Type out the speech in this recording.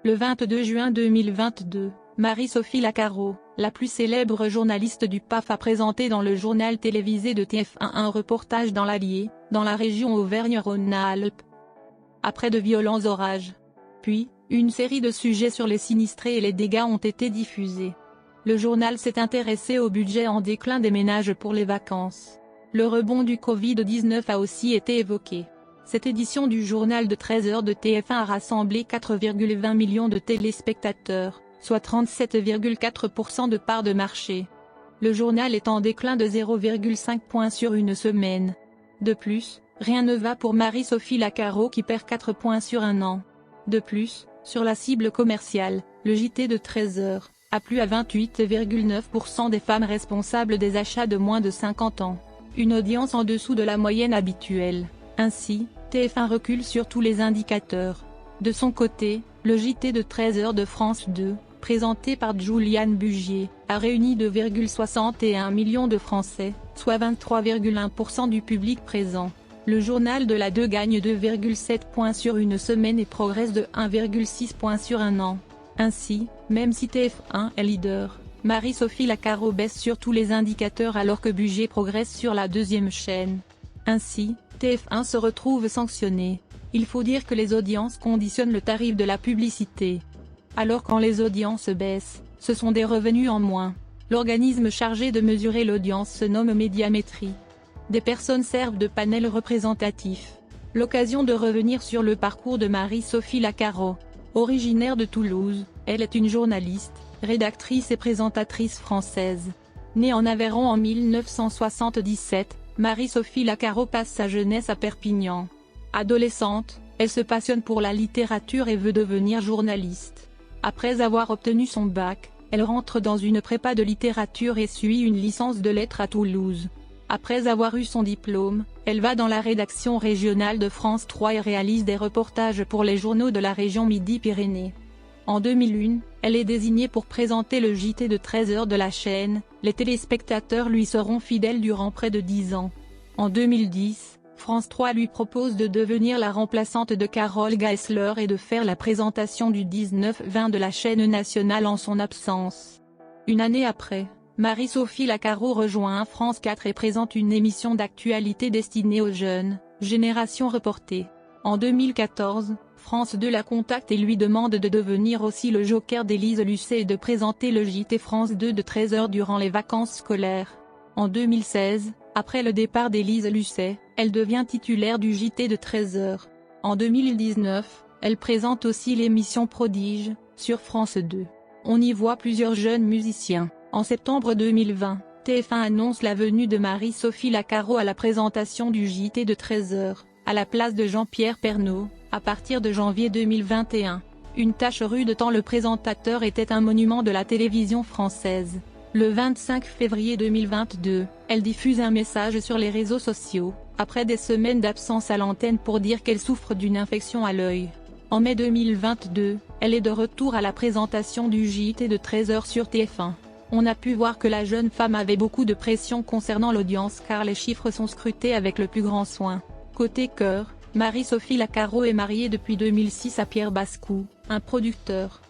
Le 22 juin 2022, Marie-Sophie Lacaro, la plus célèbre journaliste du PAF, a présenté dans le journal télévisé de TF1 un reportage dans l'Allier, dans la région Auvergne-Rhône-Alpes. Après de violents orages. Puis, une série de sujets sur les sinistrés et les dégâts ont été diffusés. Le journal s'est intéressé au budget en déclin des ménages pour les vacances. Le rebond du Covid-19 a aussi été évoqué. Cette édition du journal de 13h de TF1 a rassemblé 4,20 millions de téléspectateurs, soit 37,4% de part de marché. Le journal est en déclin de 0,5 points sur une semaine. De plus, rien ne va pour Marie-Sophie Lacaro qui perd 4 points sur un an. De plus, sur la cible commerciale, le JT de 13h a plu à 28,9% des femmes responsables des achats de moins de 50 ans. Une audience en dessous de la moyenne habituelle. Ainsi, TF1 recule sur tous les indicateurs. De son côté, le JT de 13h de France 2, présenté par Juliane Bugier, a réuni 2,61 millions de Français, soit 23,1% du public présent. Le journal de la 2 gagne 2,7 points sur une semaine et progresse de 1,6 points sur un an. Ainsi, même si TF1 est leader, Marie-Sophie Lacaro baisse sur tous les indicateurs alors que Bugier progresse sur la deuxième chaîne. Ainsi, TF1 se retrouve sanctionné. Il faut dire que les audiences conditionnent le tarif de la publicité. Alors quand les audiences baissent, ce sont des revenus en moins. L'organisme chargé de mesurer l'audience se nomme Médiamétrie. Des personnes servent de panel représentatif. L'occasion de revenir sur le parcours de Marie-Sophie Lacaro. Originaire de Toulouse, elle est une journaliste, rédactrice et présentatrice française. Née en Aveyron en 1977, Marie-Sophie Lacaro passe sa jeunesse à Perpignan. Adolescente, elle se passionne pour la littérature et veut devenir journaliste. Après avoir obtenu son bac, elle rentre dans une prépa de littérature et suit une licence de lettres à Toulouse. Après avoir eu son diplôme, elle va dans la rédaction régionale de France 3 et réalise des reportages pour les journaux de la région Midi-Pyrénées. En 2001, elle est désignée pour présenter le JT de 13h de la chaîne. Les téléspectateurs lui seront fidèles durant près de 10 ans. En 2010, France 3 lui propose de devenir la remplaçante de Carole Geisler et de faire la présentation du 19-20 de la chaîne nationale en son absence. Une année après, Marie-Sophie Lacaro rejoint France 4 et présente une émission d'actualité destinée aux jeunes, Génération Reportée. En 2014, France 2 la contacte et lui demande de devenir aussi le joker d'Élise Lucet et de présenter le JT France 2 de 13h durant les vacances scolaires. En 2016, après le départ d'Élise Lucet, elle devient titulaire du JT de 13h. En 2019, elle présente aussi l'émission Prodige, sur France 2. On y voit plusieurs jeunes musiciens. En septembre 2020, TF1 annonce la venue de Marie-Sophie Lacaro à la présentation du JT de 13h, à la place de Jean-Pierre Pernaut, à partir de janvier 2021. Une tâche rude tant le présentateur était un monument de la télévision française. Le 25 février 2022, elle diffuse un message sur les réseaux sociaux, après des semaines d'absence à l'antenne pour dire qu'elle souffre d'une infection à l'œil. En mai 2022, elle est de retour à la présentation du JT de 13h sur TF1. On a pu voir que la jeune femme avait beaucoup de pression concernant l'audience car les chiffres sont scrutés avec le plus grand soin. Côté cœur, Marie-Sophie Lacaro est mariée depuis 2006 à Pierre Bascou, un producteur.